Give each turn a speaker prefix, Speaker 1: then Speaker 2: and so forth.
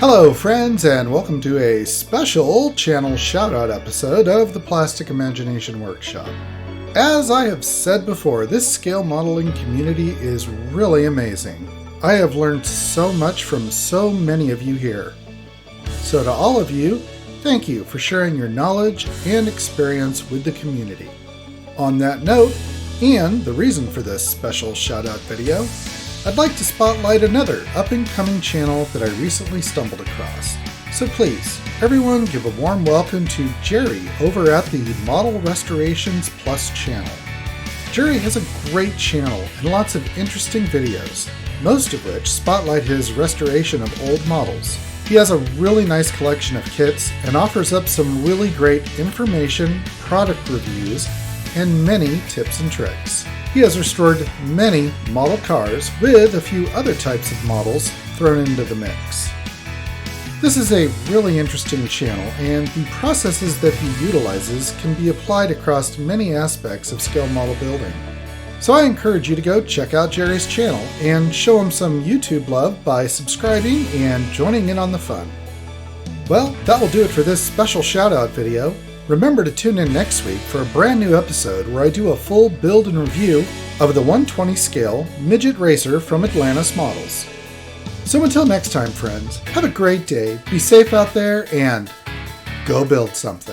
Speaker 1: Hello friends, and welcome to a special channel shout-out episode of the Plastic Imagination Workshop. As I have said before, this scale modeling community is really amazing. I have learned so much from so many of you here. So to all of you, thank you for sharing your knowledge and experience with the community. On that note, and the reason for this special shout-out video, I'd like to spotlight another up-and-coming channel that I recently stumbled across. So please, everyone give a warm welcome to Jerry over at the Model Restorations Plus channel. Jerry has a great channel and lots of interesting videos, most of which spotlight his restoration of old models. He has a really nice collection of kits and offers up some really great information, product reviews, and many tips and tricks. He has restored many model cars with a few other types of models thrown into the mix. This is a really interesting channel, and the processes that he utilizes can be applied across many aspects of scale model building. So I encourage you to go check out Jerry's channel and show him some YouTube love by subscribing and joining in on the fun. Well, that will do it for this special shout-out video. Remember to tune in next week for a brand new episode where I do a full build and review of the 120 scale midget racer from Atlantis Models. So until next time, friends, have a great day, be safe out there, and go build something.